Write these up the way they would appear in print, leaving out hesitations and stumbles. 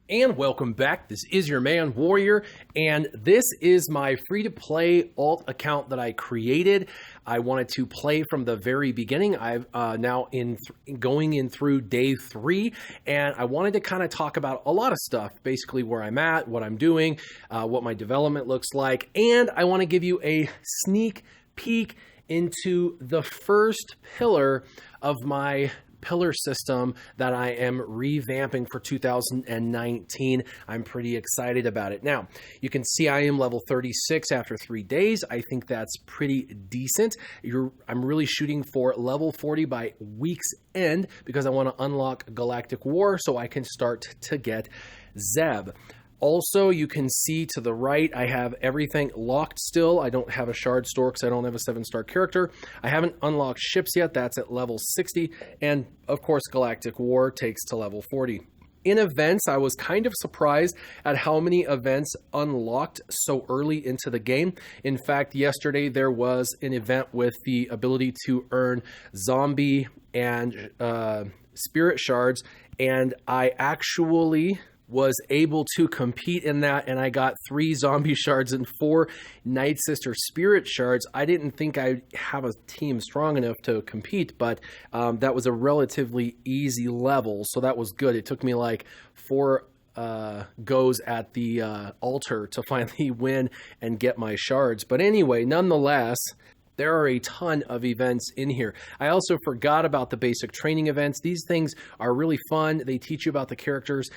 And welcome back. This is your man Warrior, and this is my free-to-play alt account that I created. I wanted to play from the very beginning. I've now going in through day 3, and I wanted to kind of talk about a lot of stuff, basically where I'm at, what I'm doing, what my development looks like, and I want to give you a sneak peek into the first pillar of my pillar system that I am revamping for 2019. I'm pretty excited about it. Now, you can see I am level 36 after 3 days. I think that's pretty decent. I'm really shooting for level 40 by week's end because I want to unlock Galactic War so I can start to get Zeb. Also, you can see to the right, I have everything locked still. I don't have a shard store because I don't have a 7-star character. I haven't unlocked ships yet. That's at level 60. And of course, Galactic War takes to level 40. In events, I was kind of surprised at how many events unlocked so early into the game. In fact, yesterday there was an event with the ability to earn zombie and spirit shards, and I actually was able to compete in that, and I got 3 zombie shards and 4 Night Sister spirit shards. I didn't think I'd have a team strong enough to compete, but that was a relatively easy level, so that was good. It took me like 4 goes at the altar to finally win and get my shards. But anyway, nonetheless, there are a ton of events in here. I also forgot about the basic training events. These things are really fun. They teach you about the characters,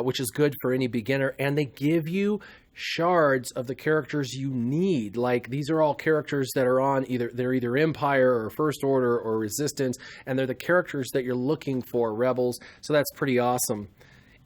which is good for any beginner, and they give you shards of the characters you need. Like, these are all characters that are on they're either Empire or First Order or Resistance, and they're the characters that you're looking for, Rebels, so that's pretty awesome.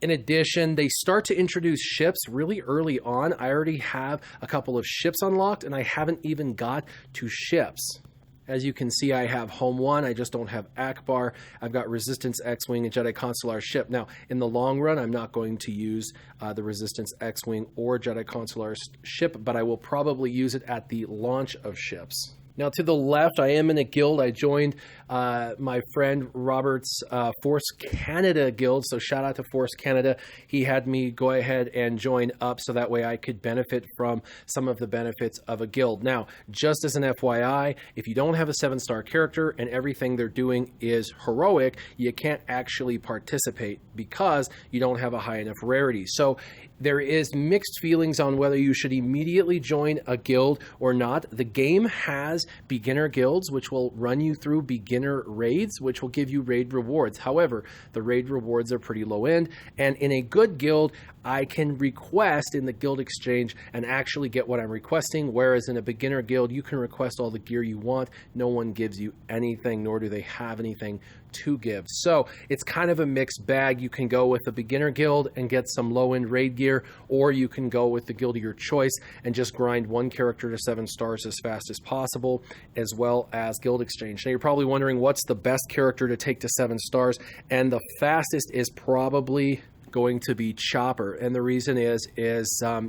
In addition, they start to introduce ships really early on. I already have a couple of ships unlocked, and I haven't even got to ships. As you can see, I have Home 1. I just don't have Akbar. I've got Resistance X-Wing and Jedi Consular ship. Now, in the long run, I'm not going to use the Resistance X-Wing or Jedi Consular ship, but I will probably use it at the launch of ships. Now, to the left, I am in a guild. I joined my friend Robert's Force Canada guild, so shout out to Force Canada. He had me go ahead and join up so that way I could benefit from some of the benefits of a guild. Now, just as an FYI, if you don't have a 7-star character and everything they're doing is heroic, you can't actually participate because you don't have a high enough rarity. So there is mixed feelings on whether you should immediately join a guild or not. The game has beginner guilds, which will run you through beginner raids, which will give you raid rewards. However, the raid rewards are pretty low end, and in a good guild, I can request in the guild exchange and actually get what I'm requesting, whereas in a beginner guild, you can request all the gear you want. No one gives you anything, nor do they have anything to give. So it's kind of a mixed bag. You can go with a beginner guild and get some low-end raid gear, or you can go with the guild of your choice and just grind one character to 7 stars as fast as possible, as well as guild exchange. Now you're probably wondering what's the best character to take to 7 stars, and the fastest is probably going to be Chopper, and the reason is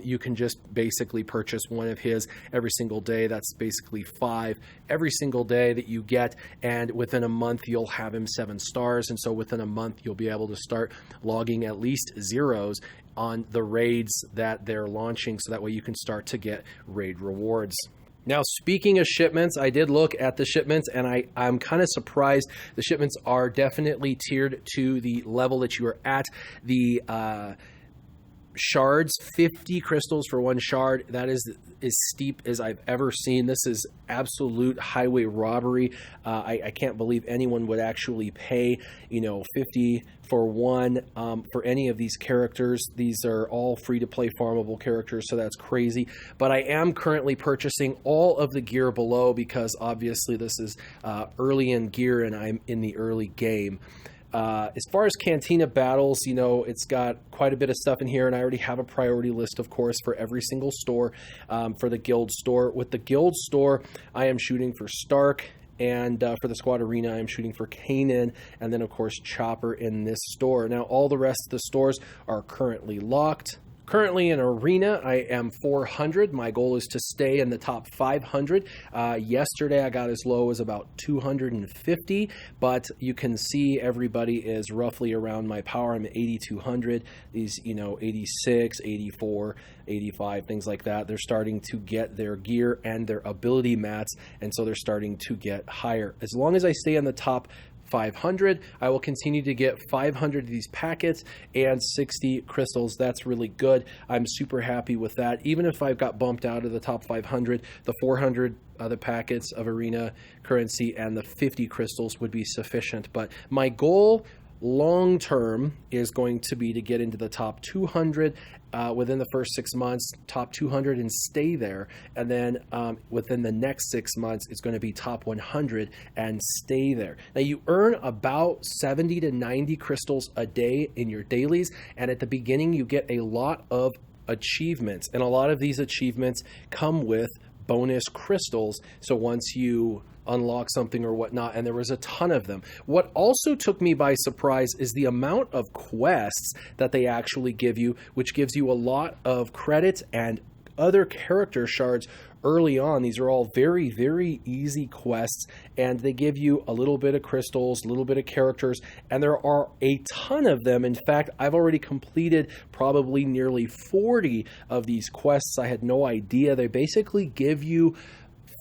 you can just basically purchase one of his every single day. That's basically 5 every single day that you get, and within a month you'll have him 7 stars, and so within a month you'll be able to start logging at least zeros on the raids that they're launching, so that way you can start to get raid rewards. Now, speaking of shipments, I did look at the shipments, and I'm kind of surprised. The shipments are definitely tiered to the level that you are at. The shards, 50 crystals for 1 shard. That is as steep as I've ever seen. This is absolute highway robbery. I can't believe anyone would actually pay, 50 for 1 for any of these characters. These are all free-to-play farmable characters, so that's crazy. But I am currently purchasing all of the gear below because obviously this is early in gear and I'm in the early game. As far as Cantina battles, it's got quite a bit of stuff in here, and I already have a priority list, of course, for every single store for the guild store. With the guild store, I am shooting for Stark, and for the squad arena, I'm shooting for Kanan, and then, of course, Chopper in this store. Now, all the rest of the stores are currently locked. Currently in arena, I am 400. My goal is to stay in the top 500. Yesterday, I got as low as about 250, but you can see everybody is roughly around my power. I'm at 8,200. These, 86, 84, 85, things like that. They're starting to get their gear and their ability mats, and so they're starting to get higher. As long as I stay in the top 500, I will continue to get 500 of these packets and 60 crystals. That's really good. I'm super happy with that. Even if I've got bumped out of the top 500, the 400 other packets of arena currency and the 50 crystals would be sufficient. But my goal long term is going to be to get into the top 200 within the first 6 months, top 200 and stay there. And then within the next 6 months, it's going to be top 100 and stay there. Now you earn about 70 to 90 crystals a day in your dailies. And at the beginning, you get a lot of achievements. And a lot of these achievements come with bonus crystals. So once you unlock something or whatnot, and there was a ton of them. What also took me by surprise is the amount of quests that they actually give you, which gives you a lot of credits and other character shards early on. These are all very, very easy quests, and they give you a little bit of crystals, a little bit of characters, and there are a ton of them. In fact, I've already completed probably nearly 40 of these quests. I had no idea. They basically give you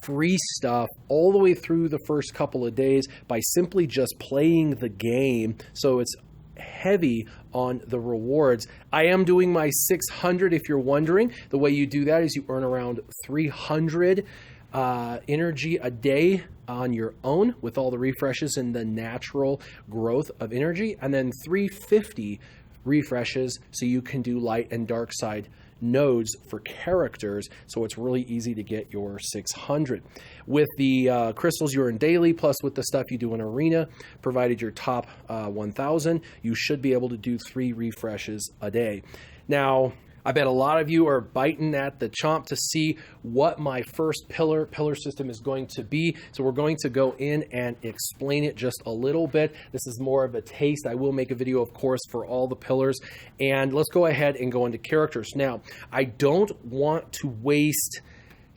free stuff all the way through the first couple of days by simply just playing the game. So it's heavy on the rewards. I am doing my 600 if you're wondering. The way you do that is you earn around 300 energy a day on your own with all the refreshes and the natural growth of energy, and then 350 refreshes so you can do light and dark side nodes for characters, so it's really easy to get your 600. With the crystals you earn daily, plus with the stuff you do in arena, provided your top 1,000, you should be able to do 3 refreshes a day. Now, I bet a lot of you are biting at the chomp to see what my first pillar system is going to be. So we're going to go in and explain it just a little bit. This is more of a taste. I will make a video, of course, for all the pillars. And let's go ahead and go into characters. Now, I don't want to waste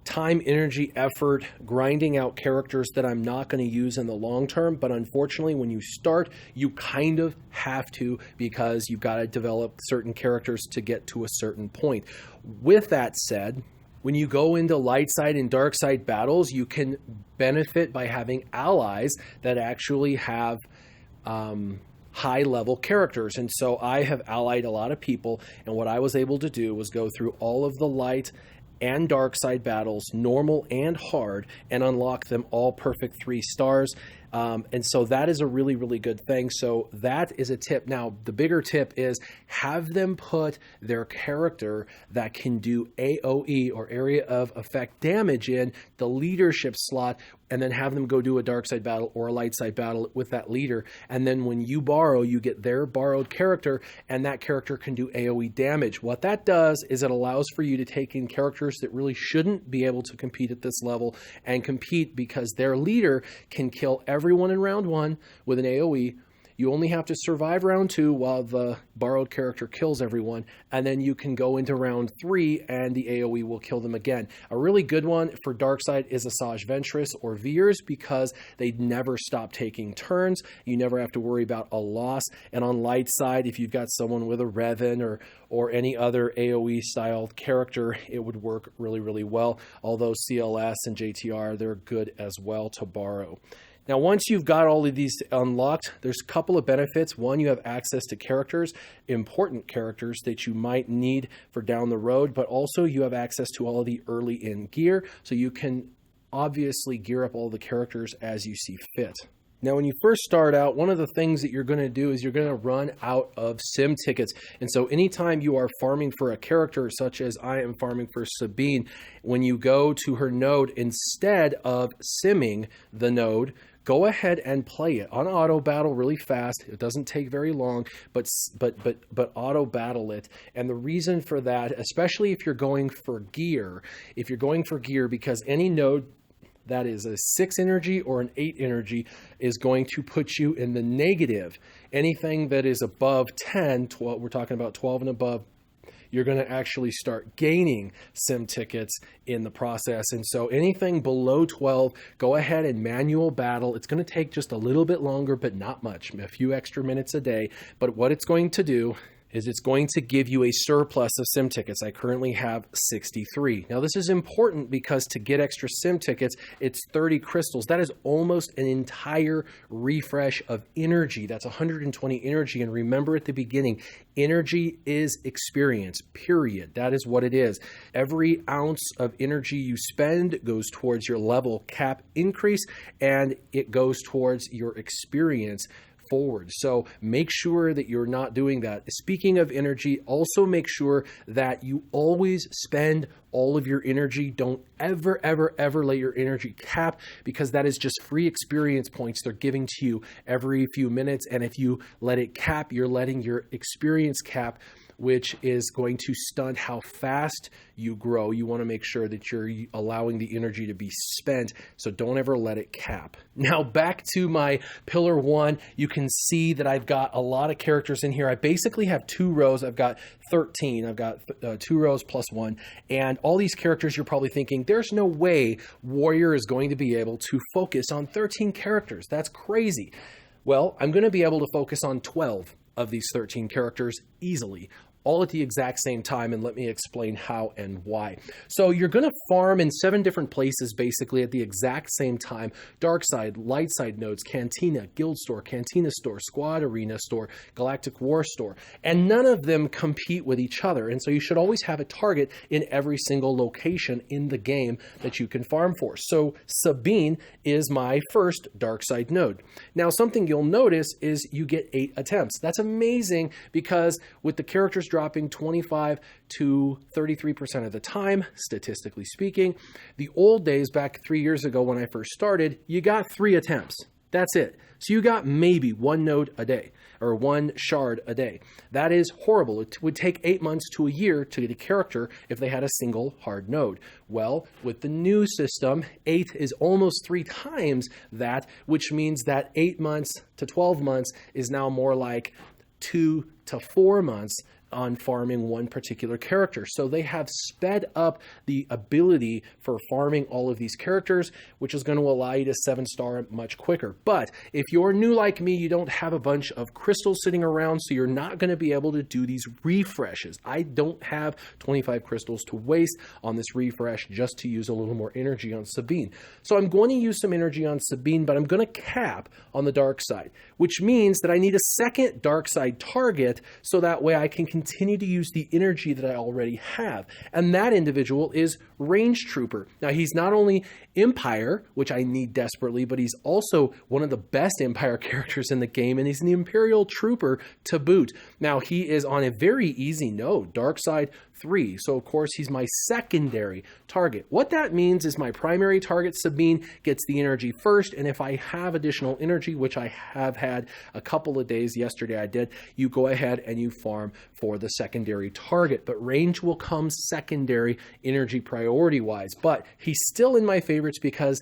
time, energy, effort, grinding out characters that I'm not going to use in the long term. But unfortunately, when you start, you kind of have to, because you've got to develop certain characters to get to a certain point. With that said, when you go into light side and dark side battles, you can benefit by having allies that actually have high level characters. And so I have allied a lot of people, and what I was able to do was go through all of the light and dark side battles, normal and hard, and unlock them all perfect 3 stars. And so that is a really, really good thing. So that is a tip. Now, the bigger tip is have them put their character that can do AoE, or area of effect damage, in the leadership slot, and then have them go do a dark side battle or a light side battle with that leader. And then when you borrow, you get their borrowed character, and that character can do AoE damage. What that does is it allows for you to take in characters that really shouldn't be able to compete at this level, and compete because their leader can kill everyone in round 1 with an AoE. You only have to survive round 2 while the borrowed character kills everyone, and then you can go into round 3 and the AoE will kill them again. A really good one for Darkside is Asajj Ventress or Veers, because they never stop taking turns. You never have to worry about a loss. And on light side, if you've got someone with a Revan or any other AoE style character, it would work really, really well. Although CLS and JTR, they're good as well to borrow. Now, once you've got all of these unlocked, there's a couple of benefits. One, you have access to characters, important characters that you might need for down the road, but also you have access to all of the early in gear, so you can obviously gear up all the characters as you see fit. Now, when you first start out, one of the things that you're going to do is you're going to run out of sim tickets. And so anytime you are farming for a character, such as I am farming for Sabine, when you go to her node, instead of simming the node, go ahead and play it on auto battle really fast. It doesn't take very long, but auto battle it. And the reason for that, especially if you're going for gear, because any node that is a 6 energy or an 8 energy is going to put you in the negative. Anything that is above 10, 12, we're talking about 12 and above, you're going to actually start gaining sim tickets in the process. And so anything below 12, go ahead and manual battle. It's going to take just a little bit longer, but not much, a few extra minutes a day. But what it's going to do is it's going to give you a surplus of sim tickets. I currently have 63. Now this is important because to get extra sim tickets, it's 30 crystals. That is almost an entire refresh of energy. That's 120 energy. And remember at the beginning, energy is experience, period. That is what it is. Every ounce of energy you spend goes towards your level cap increase, and it goes towards your experience forward. So make sure that you're not doing that. Speaking of energy, also make sure that you always spend all of your energy. Don't ever, ever, ever let your energy cap, because that is just free experience points they're giving to you every few minutes. And if you let it cap, you're letting your experience cap, which is going to stunt how fast you grow. You want to make sure that you're allowing the energy to be spent, so don't ever let it cap. Now back to my pillar 1, you can see that I've got a lot of characters in here. I basically have 2 rows. I've got 13. I've got 2 rows plus 1. And all these characters, you're probably thinking, there's no way Warrior is going to be able to focus on 13 characters. That's crazy. Well, I'm going to be able to focus on 12 of these 13 characters easily, all at the exact same time, and let me explain how and why. So you're going to farm in 7 different places basically at the exact same time: dark side, light side nodes, cantina, guild store, cantina store, squad arena store, galactic war store, and none of them compete with each other. And so you should always have a target in every single location in the game that you can farm for. So Sabine is my first dark side node. Now something you'll notice is you get 8 attempts. That's amazing, because with the characters dropping 25 to 33% of the time, statistically speaking. The old days, back 3 years ago when I first started, you got 3 attempts. That's it. So you got maybe 1 node a day, or 1 shard a day. That is horrible. It would take 8 months to a year to get a character if they had a single hard node. Well, with the new system, 8 is almost 3 times that, which means that 8 months to 12 months is now more like 2 to 4 months on farming one particular character. So they have sped up the ability for farming all of these characters, which is going to allow you to 7-star much quicker. But if you're new like me, you don't have a bunch of crystals sitting around, so you're not going to be able to do these refreshes. I don't have 25 crystals to waste on this refresh just to use a little more energy on Sabine. So I'm going to use some energy on Sabine, but I'm going to cap on the dark side, which means that I need a second dark side target, so that way I can continue to use the energy that I already have. And that individual is Range Trooper. Now, he's not only Empire, which I need desperately, but he's also one of the best Empire characters in the game, and he's an Imperial Trooper to boot. Now, he is on a very easy node, Dark Side 3. So, of course, he's my secondary target. What that means is my primary target, Sabine, gets the energy first, and if I have additional energy, which I have had a couple of days, yesterday I did, you go ahead and you farm for the secondary target. But range will come secondary energy priority-wise. But he's still in my favorites because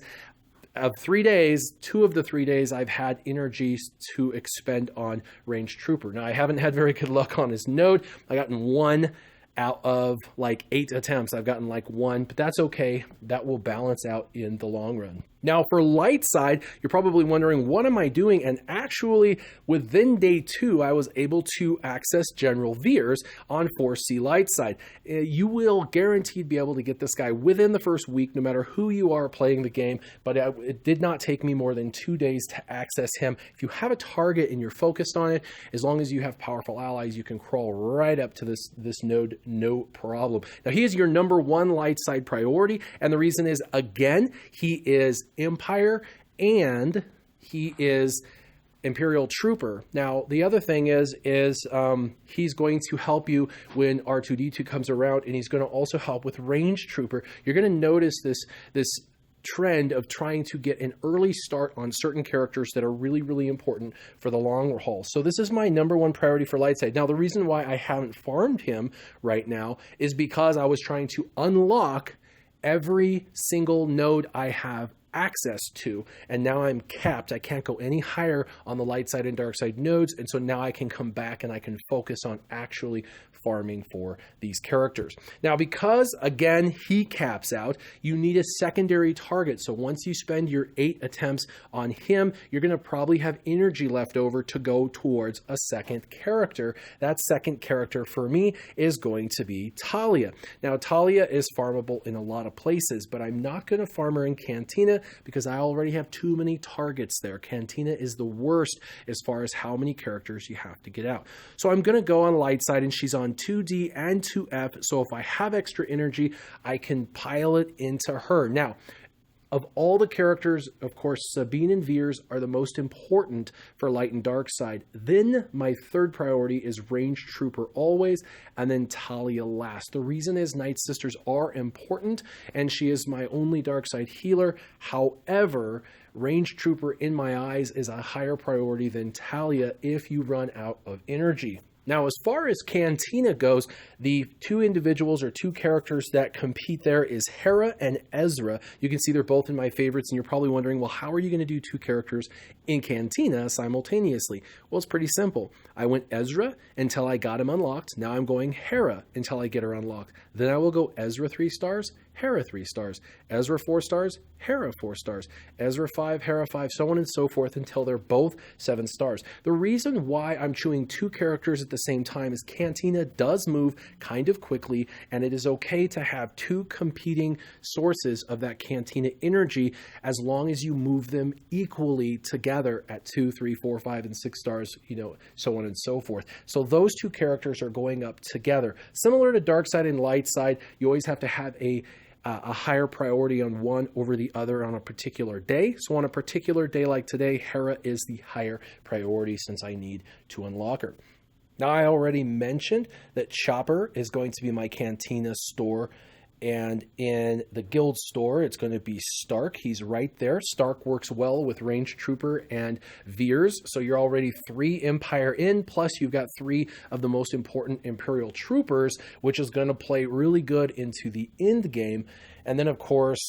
of 3 days, 2 of the 3 days I've had energy to expend on Range Trooper. Now, I haven't had very good luck on his node. I gotten 1 out of like 8 attempts. I've gotten like 1, but that's okay. That will balance out in the long run. Now for light side, you're probably wondering, what am I doing? And actually, within day 2, I was able to access General Veers on 4C light side. You will guaranteed be able to get this guy within the first week, no matter who you are playing the game, but it did not take me more than 2 days to access him. If you have a target and you're focused on it, as long as you have powerful allies, you can crawl right up to this node, no problem. Now he is your number 1 light side priority, and the reason is, again, he is Empire and he is Imperial Trooper. Now, the other thing is he's going to help you when R2-D2 comes around, and he's going to also help with Range Trooper. You're going to notice this trend of trying to get an early start on certain characters that are really, really important for the long haul. So this is my number 1 priority for light side. Now, the reason why I haven't farmed him right now is because I was trying to unlock every single node I have access to, and now I'm capped. I can't go any higher on the light side and dark side nodes, and so now I can come back and I can focus on actually farming for these characters. Now, because again he caps out, you need a secondary target. So once you spend your 8 attempts on him, you're going to probably have energy left over to go towards a second character. That second character for me is going to be Talia. Now, Talia is farmable in a lot of places, but I'm not going to farm her in Cantina because I already have too many targets there. Cantina is the worst as far as how many characters you have to get out. So I'm going to go on light side, and she's on 2D and 2F. So if I have extra energy, I can pile it into her. Now, of all the characters, of course, Sabine and Veers are the most important for light and dark side. Then my third priority is Ranged Trooper always, and then Talia last. The reason is Night Sisters are important, and she is my only dark side healer. However, Ranged Trooper in my eyes is a higher priority than Talia if you run out of energy. Now, as far as Cantina goes, the two individuals or two characters that compete there is Hera and Ezra. You can see they're both in my favorites, and you're probably wondering, well, how are you going to do two characters in Cantina simultaneously? Well, it's pretty simple. I went Ezra until I got him unlocked. Now I'm going Hera until I get her unlocked. Then I will go Ezra 3 stars, Hera 3 stars, Ezra 4 stars, Hera 4 stars, Ezra 5, Hera 5, so on and so forth until they're both 7 stars. The reason why I'm chewing two characters at the same time is Cantina does move kind of quickly, and it is okay to have two competing sources of that Cantina energy as long as you move them equally together at 2, 3, 4, 5, and 6 stars, so on and so forth. So those two characters are going up together. Similar to dark side and light side, you always have to have a higher priority on one over the other on a particular day. So on a particular day like today, Hera is the higher priority since I need to unlock her. Now, I already mentioned that Chopper is going to be my Cantina store, and in the guild store, it's going to be Stark. He's right there. Stark works well with Ranged Trooper and Veers, so you're already 3 Empire in, plus you've got 3 of the most important Imperial Troopers, which is going to play really good into the end game. And then, of course,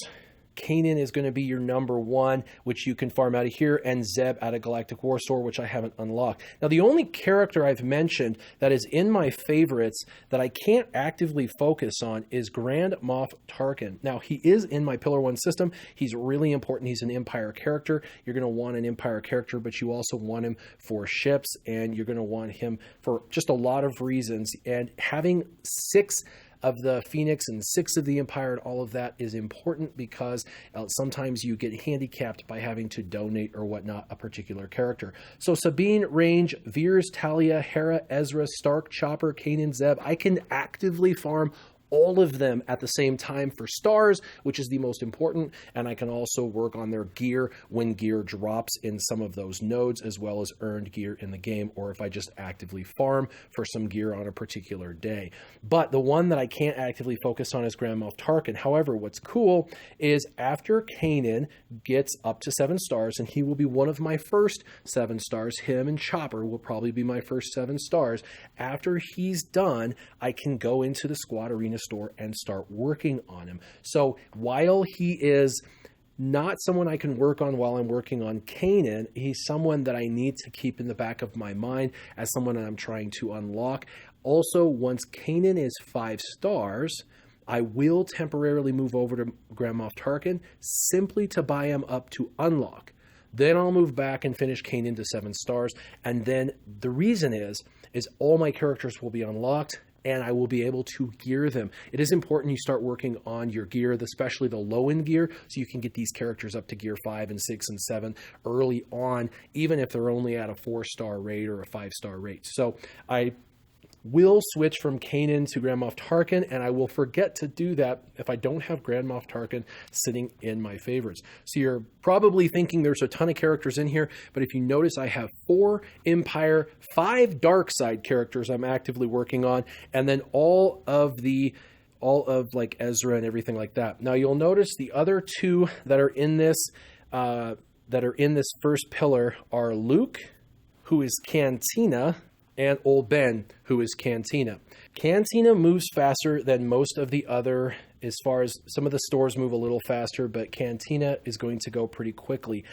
Kanan is going to be your number 1, which you can farm out of here, and Zeb out of Galactic War Store, which I haven't unlocked. Now, the only character I've mentioned that is in my favorites that I can't actively focus on is Grand Moff Tarkin. Now, he is in my Pillar 1 system. He's really important. He's an Empire character. You're going to want an Empire character, but you also want him for ships, and you're going to want him for just a lot of reasons. And having 6 of the Phoenix and 6 of the Empire and all of that is important because sometimes you get handicapped by having to donate or whatnot a particular character. So Sabine, Range, Veers, Talia, Hera, Ezra, Stark, Chopper, Kanan, Zeb, I can actively farm all of them at the same time for stars, which is the most important, and I can also work on their gear when gear drops in some of those nodes, as well as earned gear in the game, or if I just actively farm for some gear on a particular day. But the one that I can't actively focus on is Grand Moff Tarkin. However, what's cool is after Kanan gets up to 7 stars, and he will be one of my first 7 stars, him and Chopper will probably be my first 7 stars. After he's done, I can go into the Squad Arena store and start working on him. So while he is not someone I can work on while I'm working on Kanan, he's someone that I need to keep in the back of my mind as someone that I'm trying to unlock. Also, once Kanan is 5 stars, I will temporarily move over to Grand Moff Tarkin simply to buy him up to unlock. Then I'll move back and finish Kanan to 7 stars. And then the reason is all my characters will be unlocked, and I will be able to gear them. It is important you start working on your gear, especially the low-end gear, so you can get these characters up to gear 5 and 6 and 7 early on, even if they're only at a 4-star rate or a 5-star rate. So I will switch from Kanan to Grand Moff Tarkin, and I will forget to do that if I don't have Grand Moff Tarkin sitting in my favorites. So you're probably thinking there's a ton of characters in here, but if you notice, I have 4 Empire, 5 Dark Side characters I'm actively working on, and then all of like Ezra and everything like that. Now you'll notice the other 2 that are in this first pillar are Luke, who is Cantina, and Old Ben, who is Cantina. Cantina moves faster than most of the other as far as some of the stores move a little faster, but Cantina is going to go pretty quickly.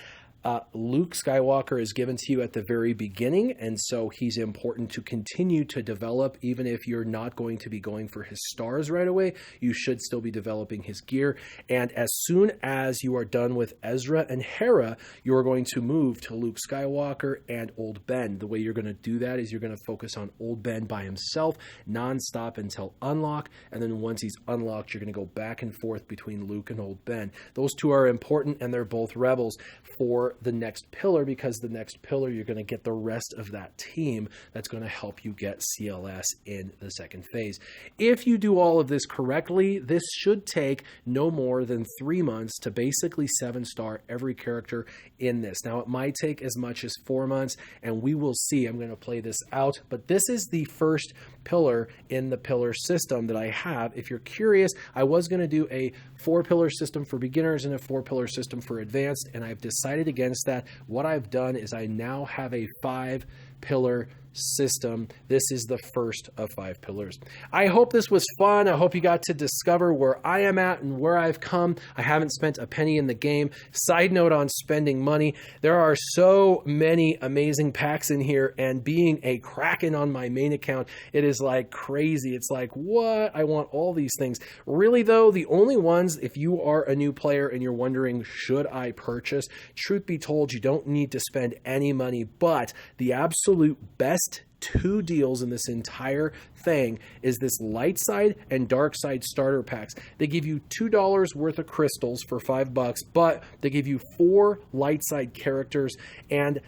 Luke Skywalker is given to you at the very beginning, and so he's important to continue to develop. Even if you're not going to be going for his stars right away, you should still be developing his gear. And as soon as you are done with Ezra and Hera, you are going to move to Luke Skywalker and Old Ben. The way you're going to do that is you're going to focus on Old Ben by himself nonstop until unlock, and then once he's unlocked, you're going to go back and forth between Luke and Old Ben. Those two are important, and they're both rebels for the next pillar, because the next pillar you're going to get the rest of that team that's going to help you get CLS in the second phase. If you do all of this correctly, this should take no more than 3 months to basically 7-star every character in this. Now, it might take as much as 4 months, and we will see. I'm going to play this out, but this is the first pillar in the pillar system that I have. If you're curious, I was going to do a 4-pillar system for beginners and a 4-pillar system for advanced, and I've decided against that. What I've done is I now have a 5-pillar system. This is the first of 5 pillars. I hope this was fun. I hope you got to discover where I am at and where I've come. I haven't spent a penny in the game. Side note on spending money, there are so many amazing packs in here, and being a Kraken on my main account, it is like crazy. It's like, what? I want all these things. Really though, the only ones, if you are a new player and you're wondering, should I purchase? Truth be told, you don't need to spend any money, but the absolute best 2 deals in this entire thing is this light side and dark side starter packs. They give you $2 worth of crystals for $5, but they give you 4 light side characters, and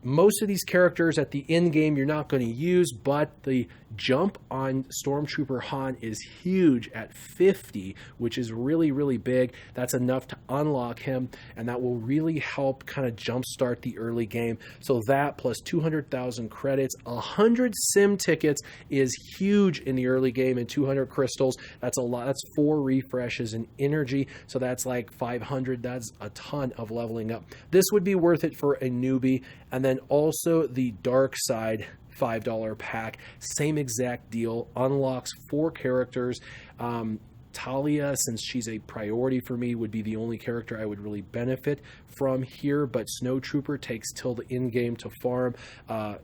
most of these characters at the end game you're not going to use, but the jump on Stormtrooper Han is huge at 50, which is really, really big. That's enough to unlock him, and that will really help kind of jumpstart the early game. So that plus 200,000 credits, 100 sim tickets is huge in the early game, and 200 crystals, that's a lot. That's 4 refreshes in energy, so that's like 500. That's a ton of leveling up. This would be worth it for a newbie. And then also the dark side $5 pack, same exact deal, unlocks 4 characters. Talia, since she's a priority for me, would be the only character I would really benefit from here, but Snowtrooper takes till the end game to farm. I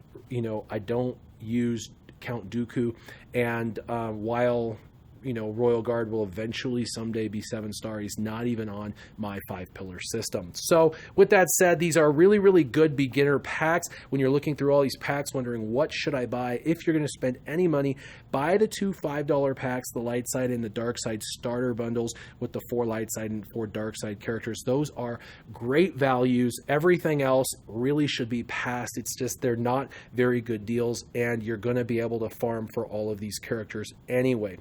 don't use Count Dooku, and while Royal Guard will eventually someday be 7-star, he's not even on my 5-pillar system. So with that said, these are really, really good beginner packs. When you're looking through all these packs wondering what should I buy, if you're going to spend any money, buy the 2 $5 packs, the light side and the dark side starter bundles with the 4 light side and 4 dark side characters. Those are great values. Everything else really should be passed. It's just they're not very good deals, and you're going to be able to farm for all of these characters anyway.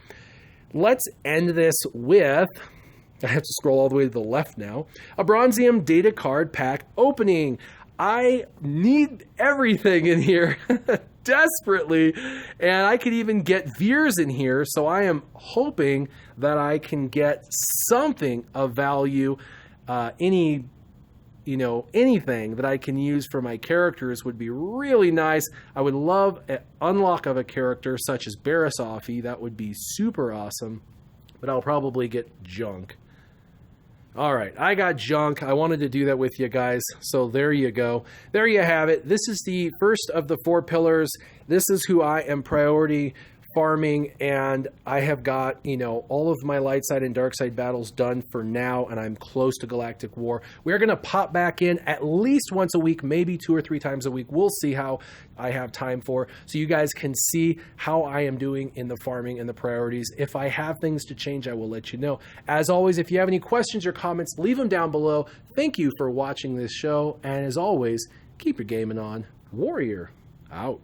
Let's end this with, I have to scroll all the way to the left now, a Bronzium data card pack opening. I need everything in here desperately, and I could even get Veers in here, so I am hoping that I can get something of value. Anything that I can use for my characters would be really nice. I would love an unlock of a character such as Barisofi. That would be super awesome, but I'll probably get junk. All right, I got junk. I wanted to do that with you guys, so there you go. There you have it. This is the first of the 4 pillars. This is who I am priority farming, and I have got, all of my light side and dark side battles done for now, and I'm close to Galactic War. We're going to pop back in at least once a week, maybe 2 or 3 times a week. We'll see how I have time for, so you guys can see how I am doing in the farming and the priorities. If I have things to change, I will let you know. As always, if you have any questions or comments, leave them down below. Thank you for watching this show, and as always, keep your gaming on. Warrior out.